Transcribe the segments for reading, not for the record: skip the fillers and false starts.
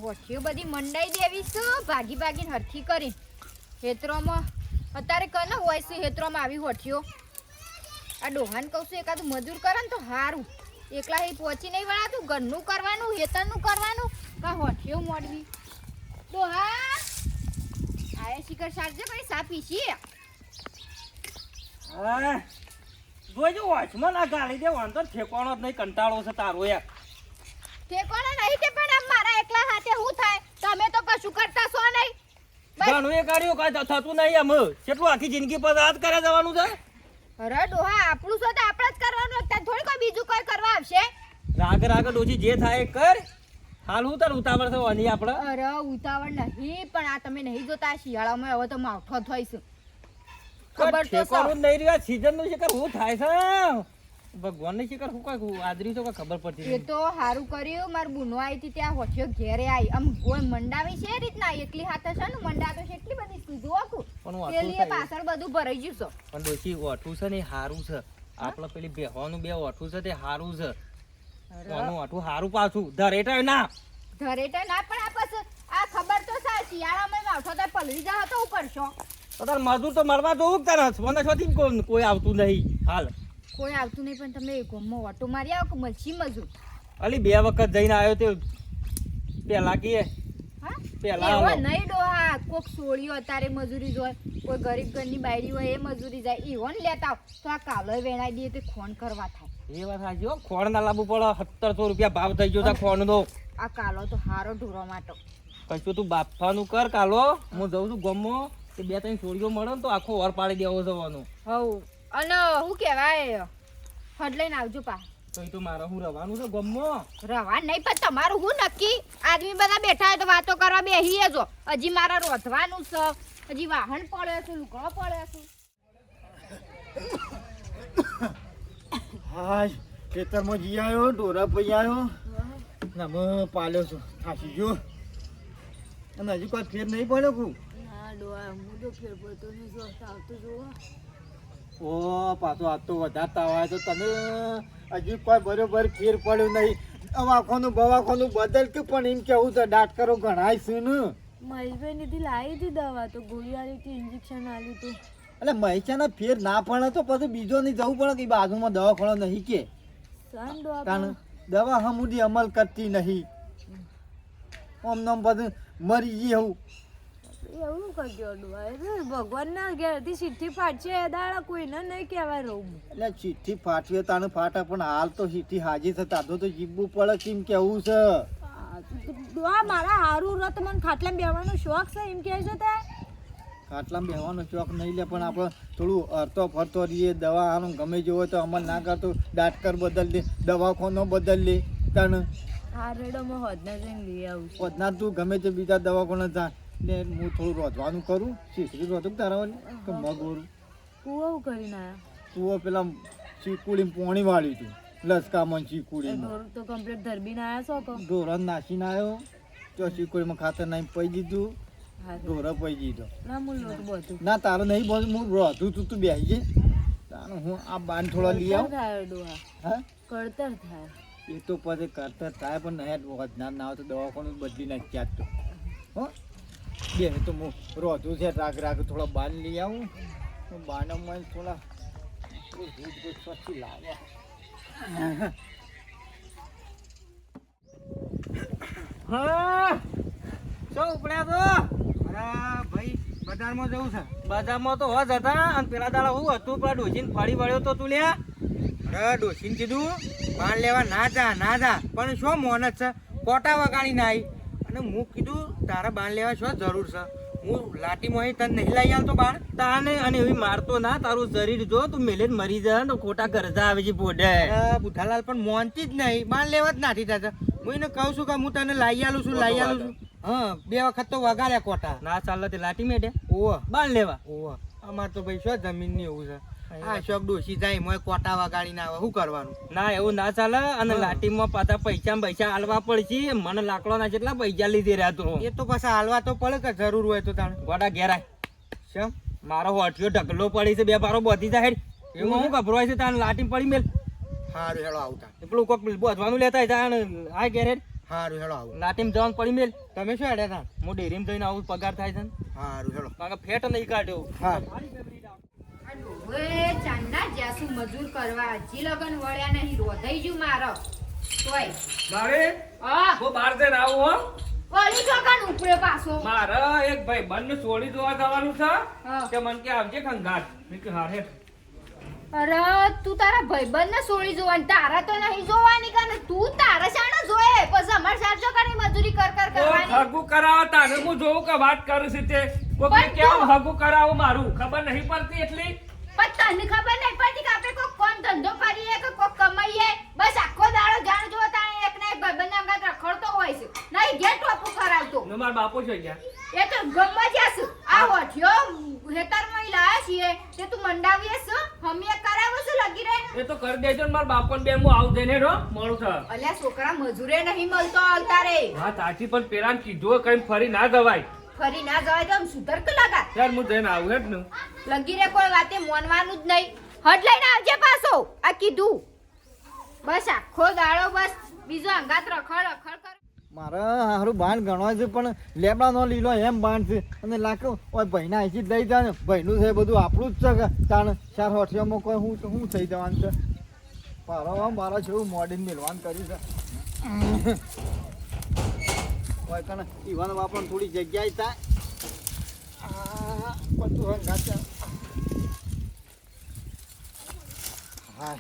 હોઠીઓ બધી મંડાઈ દેવી છે ભાગી ભાગીને હરખી કરી હેતરોમાં અત્યારે કને હોય છે હેતરોમાં આવી હોઠીઓ આ ડોહાને કહું છું એકાદું મજૂર કરે ને તો સારું એકલા એ પહોંચી નહીં વળાતું ઘરનું કરવાનું હેતરનું કરવાનું કા હોઠીઓ મોડવી ડોહા આયા શિખર સારજે ભાઈ સા પીશી જોઈજો વોચમાં ના ગાળી દે વાંધો ઠેકોણો જ નહીં કંટાળો છે તારો યાર ઠેકોણો નહીં કે પણ આમ મારા એકલા હાથે શું થાય તમે તો કશું કરતા છો નહીં ઘણું એ ગાડીઓ કાંઈ થતું નહીં એમ કેટલું આખી જિંદગી પર રાત કરે જવાનું છે અરે ડોહા આપણું છો તો આપણે જ કરવાનું અત્યારે થોડી કોઈ બીજું કોઈ કરવા આવશે રાગ રાગ ડોજી જે થાય એ કર હાલ હું તાર ઉતાવળ છે વાની આપણે અરે ઉતાવળ નહીં પણ આ તમે નહીં જોતા આ શિયાળામાં હવે તો માવઠો થઈશું ખબર તો ઠેકોણું જ નહીં રહ્યા સીઝન નું શિકાર હું થાય છે ભગવાન ની શિકાર હું કઈ આદરી તો કઈ ખબર પડતી એ તો સારું કર્યું માર બુનો આવી હતી ત્યાં હોઠિયો ઘેરે આવી આમ ગોળ મંડાવી છે એ રીતના એકલી હાથે છે ને મંડાતો છે એટલી બધી સીધું આખું પેલી એ પાછળ બધું ભરાઈ ગયું છે પણ ડોશી ઓઠું છે ને એ હારું છે આપણે પેલી બેહવાનું બે ઓઠું છે તે હારું છે ઓનું ઓઠું હારું પાછું ધરેટા ના ધરેટા ના પણ આ પછી આ ખબર તો છે શિયાળામાં માવઠો તો પલળી જા તો હું કરશો તાર મજૂર તો મળવા જોવું તારે મને છોથી કોઈ આવતું નહીં હાલ કોઈ આવતું નહીં પણ તમે ગોમમાં ઓટો મારી આવો કે મલસી મજૂર અલી બે વખત જઈને આવ્યો તે પેલા કીએ હા પેલા એવો નહીં ડોહા કોક સોળીઓ અત્યારે મજૂરી જોય કોઈ ગરીબ ઘરની બાયડી હોય એ મજૂરી જાય એવો ને લેતા આવ તો આ કાલો વેણાઈ દઈએ તો ખોણ કરવા થાય એ વાત સાચી હો ખોણ ના લાવવું પડે 1700 રૂપિયા ભાવ થઈ ગયો તા ખોણ નો આ કાલો તો હારો ઢૂરો માટો કશું તું બાફાનું કર કાલો હું જઉં છું ગમો તે બે ત્રણ સોળીઓ મળે ને તો આખો ઓર પાડી દેવો જવાનું હવ અને શું કહેવાય હડ લઈને આવજો પા તો એ તો મારે હું રવાનું છે ગમો રવા નહીં પણ તમારું હું નક્કી આદમી બધા બેઠા હોય તો વાતો કરવા બેહીએ જો હજી મારા રોધવાનું છે હજી વાહન પડે છે લુગડો પડે છે હાય ખેતરમાં જી આવ્યો ઢોરા પઈ આવ્યો ના મ પાલ્યો છું થાકી ગયો અને હજુ કોઈ ફેર નહીં પડ્યો કુ ઓ પાછો આ તો વધારતા હોય તો તને હજી કોઈ બરોબર ફેર પડ્યું નહીં દવાખાનું બવાખાનું બદલ કે પણ એમ કેવું તો ડાક્ટરો ગણાય છે ને મહેશભાઈ નીથી લાવી હતી દવા તો ગોળી આલી હતી ઇન્જેક્શન આલી હતું એટલે મહેસાના ફેર ના પડે તો પછી બીજો નહીં જવું પડે કે બાજુમાં દવાખાનો નહીં કે કારણ દવા હમુદી અમલ કરતી નહીં આમ નામ બધું મરી ગઈ હું એવું કરજો ભગવાનના ઘેરથી ચિઠ્ઠી ફાટશે એ દાડા કોઈને નહીં કહેવાય રહું એટલે ચિઠ્ઠી ફાટવી તાને ફાટા પણ હાલ તો ચિઠ્ઠી હાજી થતા તો જીવવું પડે કેમ કેવું છે આ મારા હારું રત મને ખાટલામાં બેવાનો શોખ છે એમ કહે છે તે ખાટલામાં બેહવાનો શોખ નહીં લે પણ આપણે થોડું અરતો ફરતો રહીએ દવા આનું ગમે જેવું હોય તો અમલ ના કરતો ડાક્ટર બદલ દે દવાખાનો બદલ લે તને હા રેડોમાં હોદના જઈને લઈ આવું છું વધના તું ગમે તે બીજા દવાખાને જા ને હું થોડું રોધવાનું કરું શીખરી રોધું તારાવાની કે મગોરું કુવો કરીને આવ્યા કુવો પેલા ચીકુડી પોણી વાળી તું લસકામાં ચીકુડીમાં ઢોર તો કમ્પ્લીટ ધરબીને આવ્યા છો તો ઢોરણ નાખીને આવ્યો તો ચીકુડીમાં ખાતર નાખી પઈ દીધું હા ઢોરા પઈ દીધો ના હું લોટ બધું ના તારે નહીં બધું હું રોધું તું બેસી છે તારે હું આ બાન થોડા લઈ આવું થાય ડોહા હા કળતર થાય એ તો પછી કરતા થાય પણ નહીં વધનાર ના આવે તો દવાખાનું બદલી નાખી ક્યાંક તો હો બે તો હું રોધું છે રાગ રાગ થોડા બાન લઈ આવું બાનમાં થોડા સ્વચ્છ લાવવા હા શું ઉપડ્યા તો અરે ભાઈ બજારમાં જવું છે બજારમાં તો હોજ હતા અને પેલા દાડા હું હતું પેલા ડોસીને ફાડી વળ્યો તો તું લ્યા અરે ડોસીને કીધું પાન લેવા ના જા પણ શું મોનત છે કોટા વગાડીને આવી અને હું કીધું તારા બાન લેવા શું જરૂર છે હું લાઠીમાં તને નહીં લઈ આવતો બાણ તાને અને એવી મારતો ના તારું શરીર જો તું મેલે જ મરી જાય તો ખોટા કરજા આવે છે પોડે બુઠાલાલ પણ મોનતી જ નહીં બાણ લેવા જ નાથી થતા હું એને કહું છું કે હું તને લઈ આલું છું હા 2 વખત તો વગાડ્યા કોટા ના ચાલે તે લાઠી મેડે ઓવો બાણ લેવા ઓવો અમાર તો ભાઈ શું જમીનની એવું છે આ શોખ ડોસી જાય મોય કોટા વગાડીને આવે શું કરવાનું ના એવું ના ચાલે અને લાઠીમાં પાછા પૈસા આલવા પડશે મને લાકડોના જેટલા પૈસા લીધી રહ્યા તો એ તો પછી હાલવા તો પડે કે જરૂર હોય તો તાણે ગોડા ઘેરાય શું મારો હોઠિયો ઢગલો પડી છે બે બારો બધી જાય એમાં હું ગભરાય છે તાને લાઠી પડી મેલ સારું હેડો આવતા પેલું કોક બોધવાનું લેતા આ ઘેરે હારું હેડો આવું લાટીમ જવાનું પડી મેલ. તમે શું હેડ્યા તા હું ડેરીમાં જઈને આવું પગાર થાય છે ને. હારું હેડો કારણ કે ફેટ નહીં કાઢ્યો. હા આ ડોહે ચાંદના જ્યાસુ મજૂર કરવા હજી લગન વળ્યા નહીં રોધાઈ ગયું મારો તોય મારે હા હું બહાર જઈને આવું હો વળી છોકરાને ઉપડ્યો પાછો મારે એક ભાઈ બંને છોડી જોવા જવાનું છે હા. કે મને કે આવજે ખંગાત મેં કે હારે અરે તું તારા ભાઈબંધને છોડી જોવાની તારા તો નહીં જોવાની કાને તું તારા શાણે જોયે પછી અમાર સાચો કરી મજૂરી કર કરવાની હગું કરાવો તાને હું જોઉં કે વાત કરું છું તે કોક પણ કેમ તું- હગું કરાવું મારું ખબર નહીં પડતી એટલી પણ તને ખબર નહીં પડતી કે આપણે કોઈ કોણ ધંધો કરીએ કે કોઈ કમાઈએ બસ આખો દાડો જાણ જો તાણે એક ને એક ભાઈબંધ અંગાત રખડતો હોય છે નહીં ઘેર ટોપું કરાવતો ને મારા બાપુ છે ગયા એ તો ગમવા જાસ આ હોઠિયો હેતરમાં લાયા છીએ તે તું મંડાવીએ છે હમીએ કરાવો છે લગી રે એ તો કરી દેજો ને મારા બાપુ બે હું આવું જઈને રો મોડું છે અલ્યા છોકરા મજૂરે નહીં મળતો અવતારે હા સાચી પણ પેલા કીધું કઈ ફરી ના જવાય ફરી ના જવાય તો આમ સુધર કે લગા ત્યારે હું જઈને આવું હેડ ને લગી રે કોઈ વાતે મોનવાનું જ નહીં હટ લઈને આવજે પાછો આ કીધું બસ આખો દાડો બસ બીજો અંગાત રખડ રખડ કર મારે હારું બાણ ગણવા છે પણ લેબડાનો લીલો એમ બાણ છે અને લાખો ઓય ભાઈના અહીંથી જ લઈ જાય ને ભાઈનું છે બધું આપણું જ છે કે તાણ ચાર હોઠિયામાં કોઈ હું થઈ જવાનું છે મારો જેવું મોડીને મેળવાનું કર્યું છે ઓય કને ઈવાન વાપરવાની થોડી જગ્યાએ થાય બધું હંગાત હા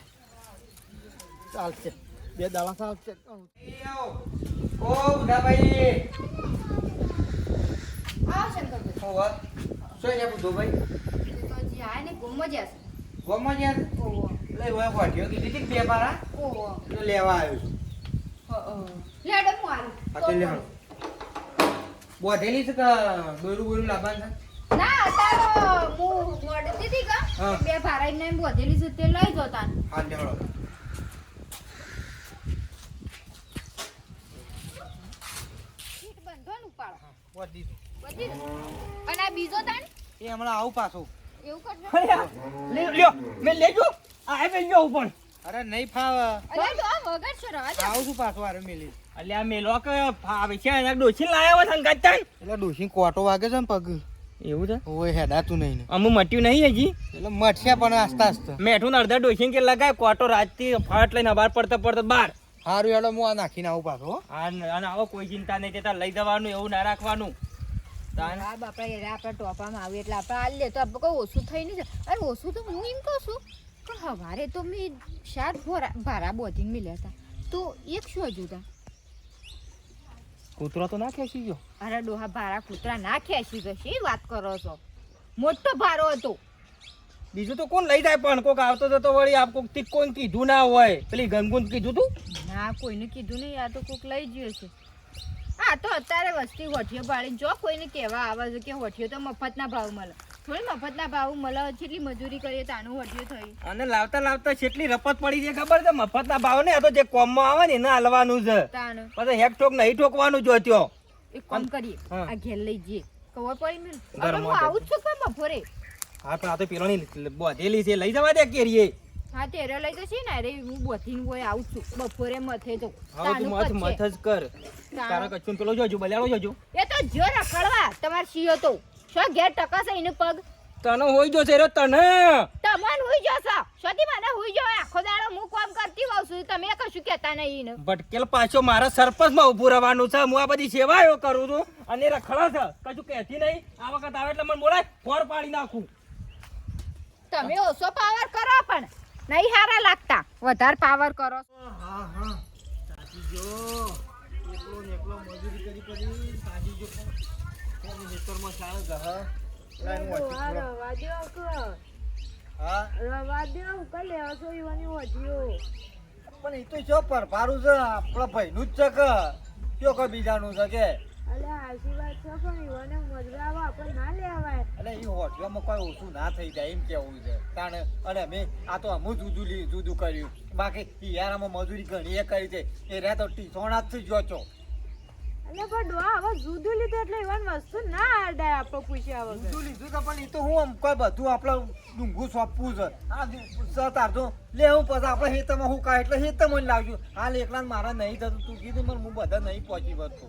ચાલશે બે દાડા ચાલશે ઓ બુધાભાઈ આવ શંકરભાઈ હોવા શું છે બુધોભાઈ તો જી આ ને ગુમમાં જશે ગોમાં યાર ઓહો લઈ હોય વાટ્યો કીધી હતી કે બે બારા ઓહો એટલે લેવા આવ્યો છું લેડો હું આલું આ તે લેવા બોધેલી છે કે દોરું લાવવાનું છે ના અત્યારે હું મોડતી હતી કા હા. બે ભારાઈને બોધેલી છે તે લઈ જતા હા લેવડો સીટ બંધવાનું ઉપાડો બોધી બધી અને આ બીજો તાણ એ હમણાં આવું પાછું એવું કરજો લ્યો મેં લેજો આ મેં લ્યો પણ. અરે નહીં ફાવ અરે તો આ વગર છે રવા દે આવું છું પાછું આરે મેલી અલ્યા મેલો કે ફાવે છે એના ડોશી લાયા હોય સંગાત થાય. એટલે ડોશી કોટો વાગે છે ને પગ એવું છે ઓય હેડાતું નહીં ને અમુ મટ્યું નહીં હજી એટલે મટશે પણ આસ્તા આસ્તા મેઠું ને અડધા ડોશી કે લગાય કોટો રાતથી ફાટ લઈને બહાર પડતા બહાર. હારું હેડો હું આ નાખીને આવું પાછું હો અને આવો કોઈ ચિંતા નહીં તેતા લઈ જવાનું એવું ના રાખવાનું. તાન આ બાપા એ આપણે ટોપામાં આવી એટલે આપણે આ લે તો આપણે કોઈ ઓછું થઈ નહીં જાય અરે ઓછું તો હું એમ કહું છું કે હવારે તો મેં શાક ભારા બોધીને મિલ્યા હતા તો એક શું હજુ તા કૂતરો તો ના ખેંચી ગયો. અરે ડોહા ભારા કૂતરા ના ખેંચી ગયો શી વાત કરો છો મોટો ભારો હતો બીજું તો કોણ લઈ જાય પણ કોક આવતો જતો વળી આપ કોક થી કોઈ કીધું ના હોય પેલી ગનગુન કીધું તું ના કોઈને કીધું નહીં આ તો કોક લઈ ગયો છે હા તો અત્યારે વસ્તી હોઠીઓ ભાળી જો કોઈને કહેવા આવે છે કે હોઠીઓ તો મફતના ભાવ મળે થોડી મફતના ભાવ મળે જેટલી મજૂરી કરીએ તાનું હોઠીઓ થઈ અને લાવતા લાવતા કેટલી રપત પડી છે ખબર છે મફતના ભાવ ને આ તો જે કોમમાં આવે ને એને હાલવાનું છે તાણ પછી હેક ઠોક નહીં ઠોકવાનું જો ત્યો. એક કામ કરીએ હા. આ ઘેર લઈ જઈએ ખબર પડી મને ગરમ હું આવું જ છું પણ બપોરે હા પણ આ તો પેલોની બોધેલી છે લઈ જવા દે કેરીએ. હા તેરે લઈ જશે ને અરે હું બોધીને હોય આવું જ છું બપોરે મથે તો હવે તું મથ મથ જ કર તારા કચ્છું પેલો જોજો બલાડો જોજો એ તો જો રખડવા તમાર શીયો તો શું ઘેર ટકાશે એનો પગ તને હોય જો છે રે તને તમન હુઈ જશો સતી મને હુઈ જાવ આખો દાડો હું કામ કરતી હોઉં છું તમે કશું કહેતા નહીં ને ભટકેલ પાછો મારા સરપંચમાં ઊભું રહેવાનું છે હું આ બધી સેવાઓ કરું છું અને રખડા છે કશું કહેતી નહીં આ વખત આવે એટલે મને બોલાય ફોર પાડી નાખું. તમે ઓછો પાવર કરો પણ નહીં હારા લાગતા વધારે પાવર કરો હા હા સાચી જો એકલો ને એકલો મજૂરી કરી સાચી જો કોની નેતરમાં ચાલે ગહ લાઈન વાંચી આ થોડો. રવા દ્યો કે હા રવા દ્યો કે લેવા છો ઈવાની વધ્યો પણ એ તો જો પરભારું છે આપણા ભાઈનું જ છે કે કયો કે બીજાનું છે કે અલે આશીર્વાદ છે પણ ઈવાને મજરાવા આપણે ના લેવાય એટલે એ હોટલોમાં કોઈ ઓછું ના થઈ જાય એમ કેવું છે કારણ અને અમે આ તો અમુક જુદું કર્યું બાકી યારામાં મજૂરી ઘણી એ કરી છે એ રહ્યા તો ટીસોણા જ જો છો એટલે પણ ડોહા હવે જુદું લીધું એટલે એવાની વસ્તુ ના આડાય આપણે પૂછ્યા વગર. બીજું લીધું તો પણ એ તો હું આમ કોઈ બધું આપણે ડુંગું સોંપવું છે આ તાર તો લે હું પછી આપણે હેતરમાં હું કાંઈ એટલે હેતમાં જ લાવજો હાલ એકલા મારા નહીં થતું તું કીધું મને હું બધા નહીં પહોંચી વળતો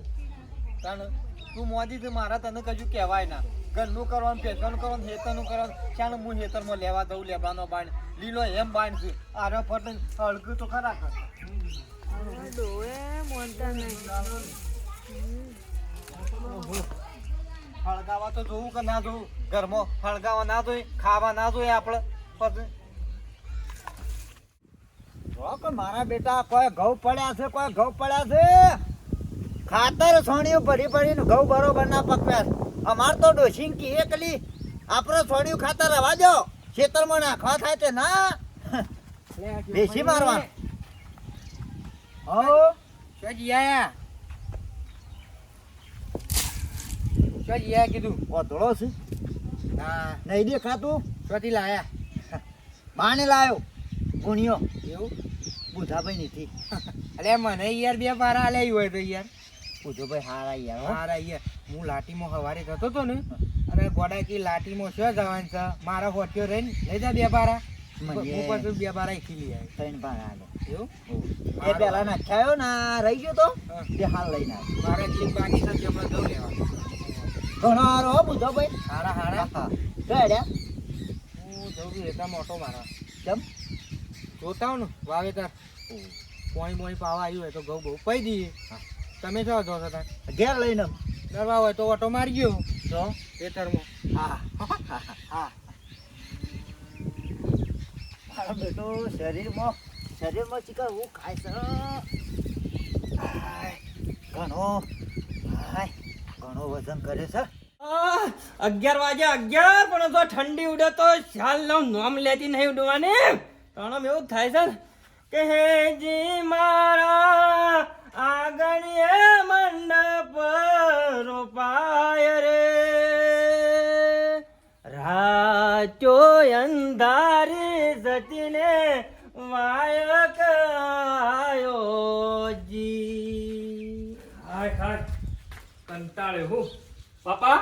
કારણ તું મોદી તો મારા તને કશું કહેવાય ના ઘરનું કરવાનું પેટનું કરવાનું હેતરનું કરવાનું ચાલ હું હેતરમાં લેવા દઉં લેવાનો બાણ લીલો એમ બાણ છે આરે ફટ હળગું તો ખરા કર હવે ડોહે મોનતા નહીં. હળગાવા તો જોવું કે ના જોવું ઘરમાં હળગાવા ના જોઈએ ખાવા ના જોઈએ આપણે પછી જો કે મારા બેટા કોઈ ઘઉં પડ્યા છે કોઈ ઘઉં પડ્યા છે ખાતર છોણિયું ભરી ભરીને ઘઉં બરોબર ના પકવ્યા છે અમાર તો ડોશીંકી એકલી આપણે છોણિયું ખાતર રવા દો ખેતરમાં નાખવા થાય તે ના દેશી મારવા હો શોજી આયા શોજી આયા કીધું ઓધળો છે હા નહીં દેખાતું શોથી લાયા બાને લાયો ગુણિયો એવું બુધાભાઈ નથી અલે મને યાર બે પારા આલ્યા હોય તો યાર બુધોભાઈ હારા યાર હો. હારા યાર હું લાટીમાં સવારે જતો તો ને અને ગોડા કી લાટીમાં શું જવાનું છે મારા હોટીઓ રહીને લઈ જા બે પારા મને- હું પાછું બે પારા એકલી લઈ આવ્યો ત્રણ બાર હાલે એવું એ પેલા નાખ્યાયો ના રહી ગયો તો હા. તે હાલ લઈને આવ્યો મારે એટલી બાકી છે કે હમણાં જવું લેવા ઘણો હારો હો બુધોભાઈ હારા હારા હા રેડ્યા હું જઉં છું એટલા મોટો મારા કેમ જોતા હું ને વાવેતર પોણી પોણી પાવા આવ્યું હોય તો ઘઉં બહુ પઈ દઈએ તમે શું જો છો તાર ઘેર લઈને કરવા હોય તો ઓટો મારી ગયો તો ખેતરમાં હા હા મારો બેટો શરીરમાં ચીકર હું ખાય છે આય, ઘણો વજન કરે છે 11 વાગે 11 પણ તો ઠંડી ઉડે તો શાલ નામ લેતી નહીં ઉડવાની તણમ એવું થાય છે ને કે હેજી મારા આંગણીએ મંડપ રોપાય રે રાચો અંધારી જતીને વાયક આયો જી હાય હાય કંટાળે હું પાપા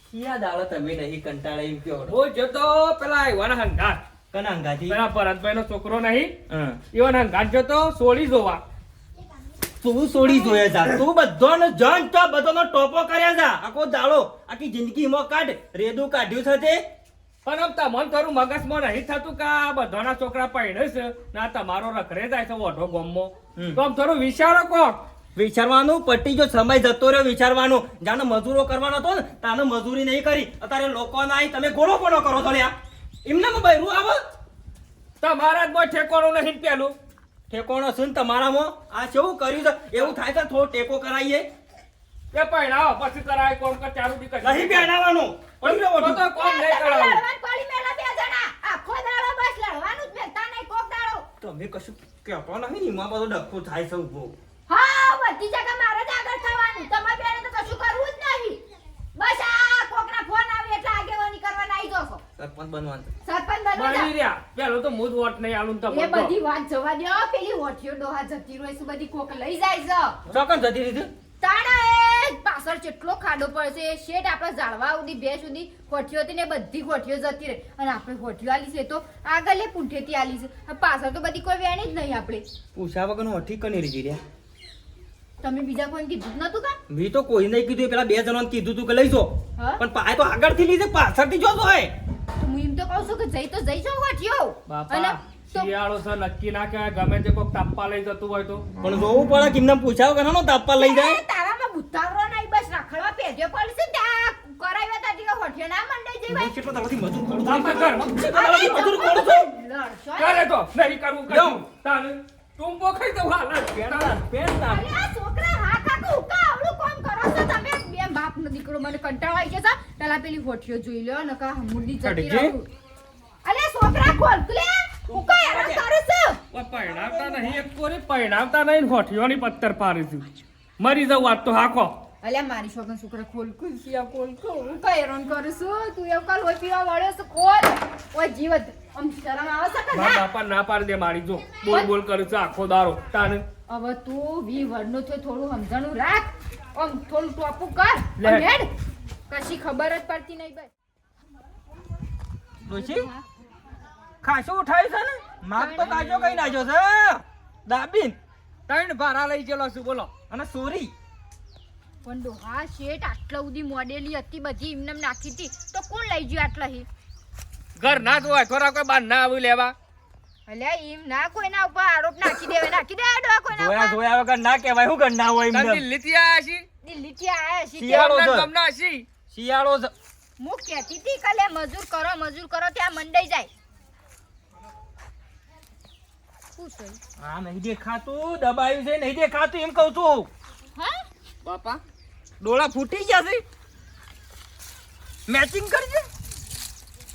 ક્યાં દાડો તમે નહીં કંટાળે એમ કયો હું જતો પેલા આવ્યો હંગાત કના અંગાજી પેલા ભરતભાઈ નો છોકરો નહીં હા એવો હંગાત જતો સોળી જોવા તું છોડી જોયે જા તું બધાનો જન તો બધાનો ટોપો કર્યા જા આખો દાડો આખી જિંદગીમાં કાઢ રેડું કાઢ્યું છે તે પણ આમ તમને ખરું મગજમાં નહીં થતું કે આ બધાના છોકરા પહેણે છે ના તમારો રખડે જાય છે ઓઢો ગોમમાં હમ. તો આમ થોડું વિચારો કોક વિચારવાનું પટ્ટી જો સમય જતો રહ્યો વિચારવાનું જાણે મજૂરો કરવાનો હતો ને તાને મજૂરી નહીં કરી અત્યારે લોકો ના તમે ગોળો પણ કરો છો લ્યા એમને બૈરું આવે તમારા જ કોઈ ઠેકોણું નહીં પેલું ઠેકોણો છે ને તમારામાં આ કેવું કર્યું છે એવું થાય છે થોડો ટેકો કરાવીએ એ પહેણાવો પછી કરાય કોમ કર ચાલુ દી કરી નહીં પહેરાવાનું પડી રહ્યો તો તો કોમ નહીં કરાવું લડવાનું પડી મેલા બે જણા આખો દાડો બસ લડવાનું જ મેલતા નહીં કોક દાડો તમે કશું કહેતો નહીં ને એમાં બધો ડખો થાય છે ઉભો હા બધી જગ્યા મારે જ આગળ થવાનું તમારે બેને તો કશું કરવું જ નહીં બસ આ કોકના ફોન આવે એટલે આગેવાની કરવાના આવી જશો સરપંચ બનવાનું સરપંચ બનો બની રહ્યા પેલું તો મુદ વોટ નહીં આલું એ તમને બધી વાત જવા દો પેલી હોઠીઓ ડોહા જતી રહે છે બધી કોક લઈ જાય છે ચોકન જતી રીતે તાણા એ પાછળ કેટલો ખાડો પડશે એ શેઠ આપણે ઝાડવા સુધી બે સુધી હોઠીઓ હતી ને બધી હોઠીઓ જતી રહે અને આપણે હોઠીઓ આલી છે તો આગળ લે પૂંઠેથી આલી છે હવે પાછળ તો બધી કોઈ વેણી જ નહીં આપણે પૂછા વગર હઠી કની રીધી રહ્યા તમે બીજા કોઈને કીધું જ નતું કા મેં તો કોઈ નહીં કીધું પેલા બે જણાને કીધું તું કે લઈ જો હા? પણ પાય તો આગળથી લીધે પાછળથી જોતો હોય તો હું એમ તો કહું છું કે જઈ તો જઈ જાઓ હોઠીઓ બાપા અને તો શિયાળો છે નક્કી ના કહેવાય ગમે તે કોક તાપવા લઈ જતું હોય તો પણ જોવું પડે કે એમને પૂછાવ કે ના તાપવા લઈ જાય એ તારામાં બુદ્ધાવરો નહીં બસ રખડવા પેજો પડશે ત્યાં કરાવ્યા તા તીકો હોઠીઓ ના મંડાઈ જઈ ભાઈ કેટલો દાડાથી મજૂર કરું છું. તાપા કર. કેટલો દાડાથી મજૂર કરું છું. લડશો કરે તો નહીં કરવું લો. કરવું તાને ટૂંપો ખાઈ દઉં હાલ જ. પેન્ટા. અરે આ છોકરા હાથ આખું ઉકા આવડું કોમ કરો છો તમે બે બાપનો દીકરો મને કંટાળો આવી જશે પેલા પેલી હોઠીઓ જોઈ લ્યો નકા હમુડી જતી અડજી. રહું અલે છોકરા ખોલ તું લે ઉકા હેરાન કરે છે પણ પરણાવતા નહીં એક કોરી પરણાવતા નહીં હોઠીઓની પત્તર પાડી છું મરી જવું આજ તો હાકો અલે મારી છોકરા ખોલ કુલસિયા ખોલ ઉકા હેરાન કરે છે તું એવું કાલ હોય પીવા વાળ્યો છે ખોલ ઓય જીવત આમ શરમ આવે છે કે મારા ના બાપા ના પાડી દે મારી જો બોલ બોલ કરે છે આખો દારો તાને હવે તું 20 વર્ષનો છે થોડું સમજણું રાખ આમ થોડું ટોપું કર લે. અને હેડ. કશી ખબર જ પડતી નહીં બસ. ડોશી ખાસું ઉઠાયું છે ને માપ તો કાચો કઈ નાખ્યો છે દાબીન 3 ભારા લઈ ગયેલો છું બોલો. અને સોરી પણ ડોહા શેઠ આટલા સુધી મોડેલી હતી બધી એમને એમ નાખી હતી તો કોણ લઈ ગયું આટલા હી? ઘર ના જ હોય થોડા કોઈ બાર ના આવ્યું લેવા. અલ્યા એમ ના કોઈના ઉપર આરોપ નાખી દેવે ડોહા કોઈના જોયા ઉપર. જોયા વગર ના કહેવાય શું કર ના હોય તને એમને દિલ્હીથી આયા છી દિલ્હીથી આયા છે શિયાળો ત્યાં. છે. ગમના છી. શિયાળો છે હું કહેતી હતી કાલે મજૂર કરો ત્યાં મંડાઈ જાય. શું થયું? હા નહીં દેખાતું દબાયું છે નહીં દેખાતું એમ કહું છું હા બાપા ડોળા ફૂટી ગયા છે મેચિંગ કરજે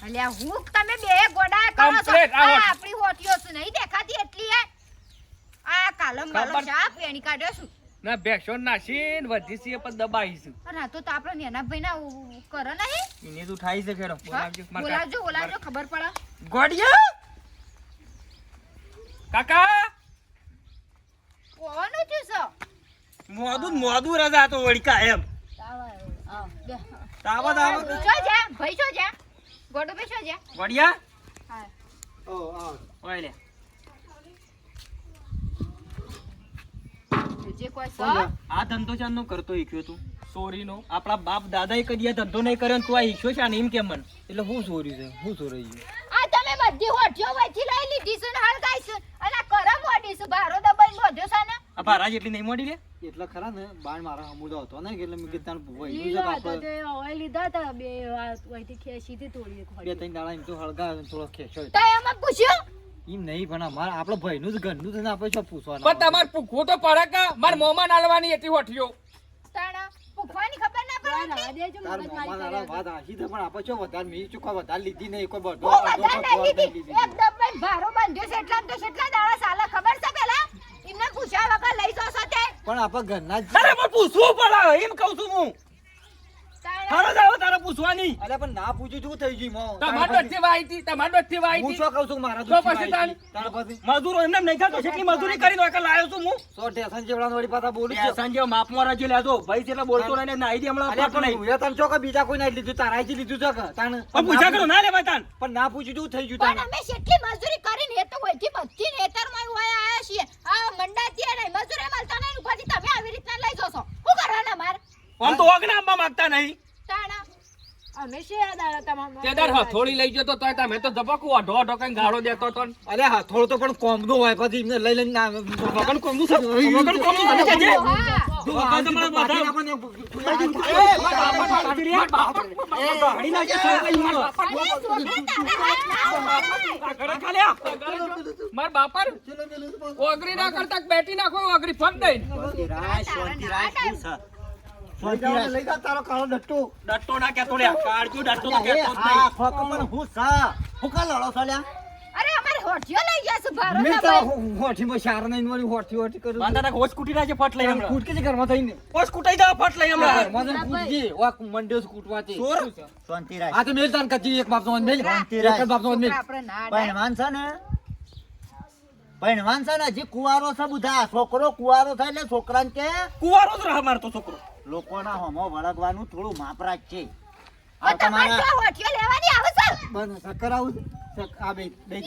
અલ્યા હું તમે બે ગોડા કરો છો Complete, આ આ હોટ. આપણી હોટીઓ છે નહીં દેખાતી એટલી આ કાલમ વાળો ખબર. શા પેણી કાઢ્યો છું. ના ભેંસો નાસીને વધી છે પણ દબાઈશું. અને આ તો આપણે નેના ભાઈના કરો નહીં. એને તું થાય છે ખેડો બોલાવજો, માર બોલાવજો ખબર પડે. ગોડિયા કાકા કોનું થયું છે? મોદું રજા તો વળકા એમ બે. તાવત આવે છો જા ભાઈ છો જા ગોડો બે છો જા. ગોડિયા હા ઓય લે જે કોઈ કોણ છે? આ ધંધો ચાંદનો કરતો ઈખ્યો તું સોરીનો આપણા બાપ દાદાએ કદી આ ધંધો નહીં કર્યો ને તું આ ઈખ્યો છે ને એમ કેમ મન એટલે હું ચોરી છે હું ચોરાઈ ગયું આ તમે બધી હોટીઓ વચ્ચે લઈ લીધી છે ને હળગાઈ છે અને આ કરમ મોડી છે બારો દબાઈ મોઢ્યો છે ને. આ ભારા જેટલી નહીં મોડી લે એટલે ખરા ને બાણ મારા હમુદો હતો ને એટલે મેં કીધું તાણ ભૂવાઈ ઈ ગયું છે વાત કાપડ. તે હવે લીધા તા બે વાયથી ખેંચીથી તોડી એક બે વાળી. ત્રણ દાડા એમ તો હળગાવ્યો ને થોડો ખેંચ્યો તો એમાં પૂછ્યું એમ નહીં પણ અમારા આપણા ભાઈનું જ ઘરનું છે ને આપણે શું પૂછવાનું પણ તમારે પૂછવું તો પડે કે માર મોમાં નાલવાની હતી હોઠીઓ. તાણા પૂછવાની ખબર ના પડે રાહ દેજો, તાર મગજમારી મોમાં કરે. નાના વાત હાચી છે પણ આપણે શું વધારે મી ચૂકવા વધારે લીધી નહીં કોઈ બધો હું બધા નહીં લીધી એક દબાઈ ભારો બાંધ્યો છે એટલા તો કેટલા દાડા સાલા ખબર છે પેલા એમને પૂછ્યા વગર લઈ જશો તે પણ આપણે ઘરના જ અરે પણ પૂછવું પડે એમ કહું છું હું તાણા હારો જાવ તારે પૂછવાની અરે પણ ના પૂછ્યું શું થઈ ગયું મોં? તમાર ડોથી વાઈ હતી તમાર ડોથી વાઈ હું હતી. શું કહું છું મારા તો દુઃખી પછી ભાઈ તારા પછી મજૂરો એમને એમ નહીં થતો કેટલી મજૂરી કરીને ઓકે લાયો છું હું સો ટેશન જેવડાનો વળી પાછા બોલું છું સાંજે માપમાં રજી લેજો ભાઈ એટલે બોલતો નહીં ને નાઈ દે હમણાં અલ્યા પાછો પણ નહીં હું તને છો કે બીજા કોઈ ના લીધું તારા જ લીધું છે કે તાણ પણ પૂછા કરો ના લેવાય તાન પણ ના પૂછ્યું શું થઈ ગયું પણ તાણ અમે કેટલી મજૂરી કરીને એ તો હોયથી બધી નેતરમાં હોય આયા છીએ આ મંડાતી નહીં મજૂરે મળતા નહીં ઉપરથી તમે આવી રીતના લઈ જશો શું કરવાના માર આમ તો ઓગના આપવા માંગતા નહીં તાણા અમે શેરા દાડા તમારા તે દર હથોડી લઈ જતો તોય તમે તો ધબકું અઢો કઈ ગાળો દેતો તો ને. અરે હા થોડું તો પણ કોમનું હોય પછી એમને લઈ લઈને ના વગર કોમનું છે વગર કોમનું છે ને જે. હા જો વગર આ તમારા બાકી બધા- આપણને હાડી નાખે છે કઈ મારો. અરે છોકરા તારા હાથ ના ઉપાડે. આ ઘરે ખાલી માર બાપર ઓગરી ના કરતા બેટી નાખો ઓગરી ફટ દઈ. લઈ જા તારો કાળો ડટ્ટો ડટ્ટો ના કેતો લે કાળજુ ડટ્ટો તો એ કેતો જ આ નહીં ફક પણ હું સા હું કા લડો છો લ્યા અરે અમારે હોઠીઓ લઈ ગયા છે ભારો મેં દબાઈ. તો હોઠીમાં શાર નહીં મળી હોઠી કરું બાંધા ના હોશ કૂટી નાખે ફટ લઈ હમણાં કૂટ કે ઘરમાં થઈને હોશ કૂટાઈ દા ફટ લઈ હમણાં ઘરમાં જઈને કૂટજી વા મંડ્યો છે કૂટવાથી ચોર આ તો મેલ તાન કચ્છી એક બાપનો મેલ એક જ બાપનો મેલ આપણે ના ડાય. ભણવાન છે ને હજી કુવારો છે બધા છોકરો કુવારો થાય એટલે છોકરાને કે કુવારો જ રહે મારતો છોકરો લોકોના હોમો વળગવાનું થોડું માપરાજ છે પણ તમારે તો હોઠીઓ લેવાની આવે છે બસ શક્કર આવું આ બે બે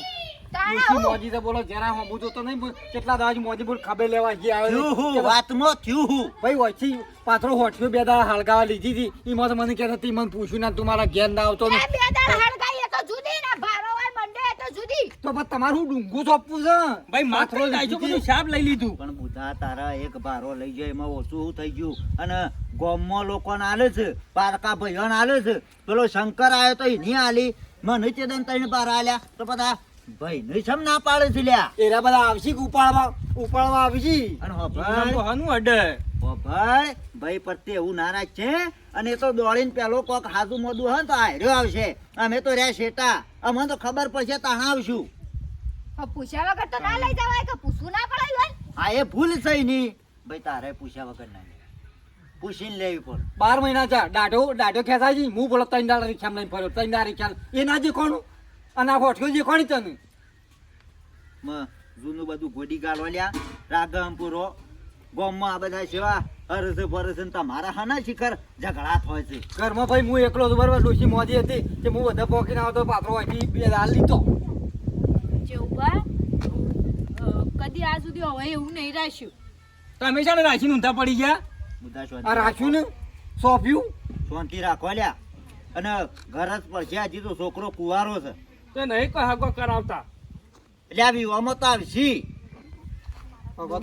તાણા શું હું. મોજી તો બોલો જરા હું તો નહીં કેટલા દાડા મોજી બોલ ખબર લેવા ગયા થયું હું આવે વાતમાં થયું હું ભાઈ ઓછી પાથરો હોઠ્યો બે દાડા હળગાવા લીધી હતી એમાં તો મને કહેતા હતી મને પૂછ્યું ના તું મારા ઘેર ના આવતો એ બે દાડા હળગાઈ એ તો જુદી ને ભારો હોય મંડે એ તો જુદી. તો પણ તમારું ડુંગું સોંપવું છે ભાઈ માત્ર લાઈજો બધું શાપ લઈ લીધું પણ બુધા તારા એક ભારો લઈ જાય એમાં ઓછું થઈ ગયું અને ગામમાં લોકોને આલે છે પારકા ભાઈઓને આલે છે પેલો શંકર આવ્યો તો એની આલી મને ચેદન તઈને બાર આલ્યા તો બધા ભાઈને સમ ના પાડે છે લ્યા એરા બધા આવશે કે ઉપાડવા આવશે અને આમ તો હોભળ હાનું અડે હોભળ ભાઈ પ્રત્યે એવું નારાજ છે અને એ તો દોડીને પેલો કોક હાજુ મોદું હોય ને તો હાર્યો આવશે અમે તો રહ્યા શેટા અમને તો ખબર પડશે તાણા આવશું હવે પૂછ્યા વગર તો ના લઈ જવાય કે પૂછવું ના પડે હોય. આ એ ભૂલ થઈ ની ભાઈ તારે પૂછ્યા વગર ના લે. પૂછીને લેવી પડે 12 મહિના ચા દાઢો ખેંચાય છે હું બોલો ત્રણ દાડા રિક્ષામાં લઈને ફર્યો ત્રણ દાડા રિક્ષા એ ના જે કોણ અને આ હોઠ્યો જે કોણ તને જૂનું બધું ગોડી ગાળો લ્યા રાગમપુરો ગામમાં આ બધા સેવા હરસ ભરસ ને તમારા હાના શિખર ઝઘડા થાય છે. ઘરમાં ભાઈ હું એકલો છું બરાબર, ડોશી મોદી હતી કે હું બધા પોકીને આવતો પાત્રો અહીંથી બે હાલ લીધો. જેવું કદી આ સુધી હવે એવું નહીં રાખ્યું. તમે છે ને રાખીને ઊંધા પડી ગયા. બધા આ શાંતિ રાખ્યું ને સોંપ્યું. શાંતિ રાખો લ્યા. અને ઘર જ પડશે, હજી તો છોકરો કુવારો છે તે નહીં કોઈ હગો કરાવતા. એટલે આ વિવાહમાં તો આવશી.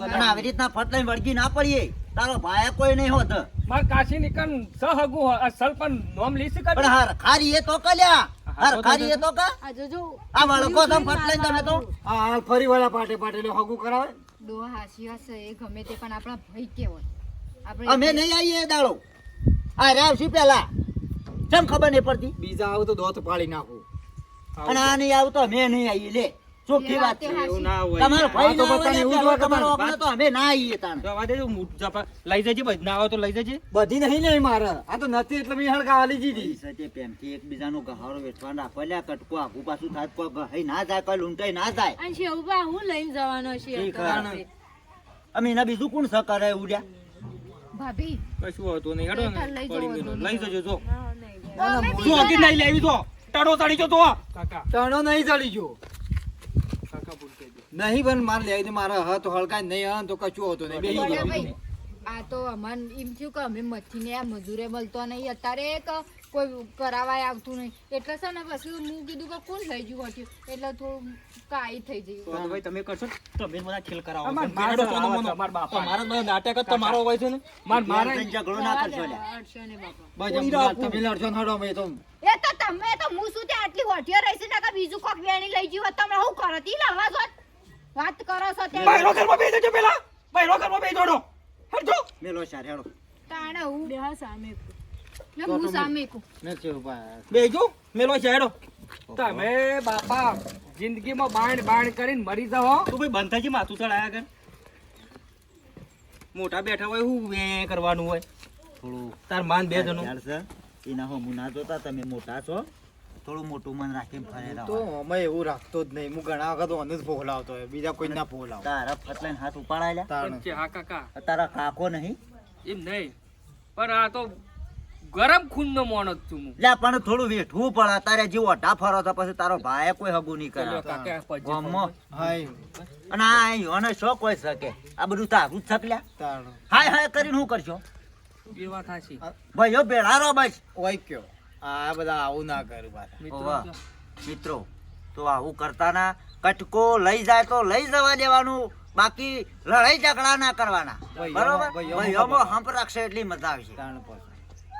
અને આવી રીતના ફટ લઈને વળગી ના પડીએ. તારો ભાઈ કોઈ નહીં હોત. માર કાશી નીકળ સહગુ અસલ પણ નોમ લીસી પણ કરી. હર ખારી એ તો કલ્યા હર ખારી એ તો કા આ જોજો આ વળકો તમે ફટ લઈને તમે તો આ હાલ ફરી વાળા પાટે પાટે હગું કરાવે. ડોહા હાસી હશે એ ગમે તે પણ આપણા ભાઈ કેવાય. અમે નહીં આવીએ એ દાડો. આ રે આવશી પેલા કેમ ખબર નહીં પડતી. બીજા આવું તો દોત પાડી નાખું. અને આ નહીં આવું તો અમે નહીં આવીએ. લે ચોખ્ખી વાત છે. એવું ના હોય. તમારો ભાઈ તો ના આવે બધાને ને એવું જ પેલો હોય તમારો તમારે. ઓગણો તો અમે ના આવીએ તાણ. જવા દેજો, લઈ જજે બધ ના આવે તો લઈ જજે. બધી નહીં ને મારે આ તો નથી એટલે મેં હળકા હાલી દીધી. સાથે પ્રેમથી એકબીજાનો ગહારો વેઠવા રાખો. લ્યા કટકો આગુ પાછું થાય કોઈ ગહાઈ ના જાય કોઈ લૂંટાઈ ના જાય. અને શેવબા હું લઈને જવાનો છે ઠીક અત્યારે? છે. અમે એના બીજું કોણ સહ કરે ઉડ્યા. ભાભી કશું હોતું નહીં. હેડો ને, લઈ પડી જવો મેલો. લઈ જજો જો. ના, નહીં. જો હકી નહીં લેવી તો ટડો તળી જો તો. કાકા ચણો નહીં ચડી ગયો કાકા ભૂલ કરી દે. નહીં પણ મારે લેવી તો મારા હા તો હળકા નહીં હા તો કશું હોતું નહીં બેસી બોલા ગયો. ભાઈ, આ તો અમન એમ થયું કે અમે મથીને આ મજૂરે મળતો નહીં અત્યારે કે કોઈ કરાવાય આવતું નહીં એટલે છે ને પછી હું કીધું કે કોણ લઈ ગયું હતું એટલે થોડું કાઈ થઈ તો ગયું. ભાઈ તમે કરશો તમે મને ખેલ કરાવો. અમાર હેડો મારે સોનો આવે મોનો. છે, અમાર બાપા. તમારો બધો નાટક જ તમારો હોય છે ને. મારે ઝઘડો ના કરશો લ્યા. અડશો ને બાપા. બસ કોઈ જમવા રાખું. તમે લડશો ને હળો મેં તો એ તો તમે તો હું શું ત્યાં આટલી હોઠિયો રહીશ ને કે બીજું કોક વેણી લઈ ગયું હોત તમે શું કરો તી લાવવા જો વાત કરો છો બૈરો ત્યાં ઘરમાં બેસી જજો પેલા. બૈરો ઘરમાં બેસી જોડો. હેડજો. મેલો શાર હેડો. તાણે હું બેહા સામે ને હું સામે કું. નથી ઉભા. બેજો મેલો છે હેડો. તમે બાપા જિંદગીમાં બાણ બાણ કરીને મરી જાઓ. તું ભાઈ બંધાજી માથું ચડાયા કર. મોટા બેઠા હોય હું વે કરવાનું હોય. થોડું તાર માન બે જણો. યાર સર એના હમું ના જોતા. તમે મોટા છો, થોડું મોટું મન રાખીને ફરે તો રહો. અમે એવું રાખતો જ નહીં. હું ઘણા વખત ઓને જ ભોગલાવતો હોય, બીજા કોઈ ના ભોગલાવ. તારા ફટલાઈને હાથ ઉપાડાયેલા. તાણ. વચ્ચે હા કાકા તારા કાકો નહીં. એમ નહીં પણ આ તો ગરમ ખૂનનો માણસ છું હું. લ્યા પણ થોડું વેઠવું પડે. તારે જે ઓઢા ફરો તો પછી તારો ભાઈ કોઈ હગું નહીં કરે. ચલો કાકા પછી ગામમાં. હાય અને આ યોને શોખ હોય શકે. આ બધું તારું જ છકલ્યા. તાણ. હાય હાય કરીને શું કરશો? એ વાત સાચી. ભાઈઓ ભેળારો બસ. ઓય કયો આ બધા આવું ના કરું પાછા. મિત્રો ઓવા. મિત્રો તો આવું કરતા ના. કટકો લઈ જાય તો લઈ જવા દેવાનું. બાકી લડાઈ ઝઘડા ના કરવાના. બરોબર? ભાઈઓમાં હંપ રાખશે એટલી મજા આવશે. તાણ પછી.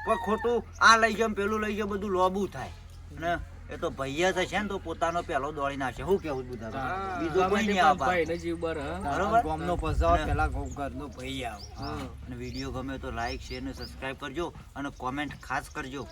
કોઈ ખોટું આ લઈ જાવ પેલું લઈ જાવ બધું લોબું થાય. અને એ તો ભૈયા થશે ને તો પોતાનો પેલો દોડી નાખશે. શું કેવું બધા? બીજું કોઈ નહીં આવવા. ભાઈને જીવ બર હા. બરોબર? ગામનો પસાવ પેલા ઘરનો ભાઈ આવ. અને વિડીયો ગમે તો લાઈક શેર ને સબસ્ક્રાઇબ કરજો અને કોમેન્ટ ખાસ કરજો.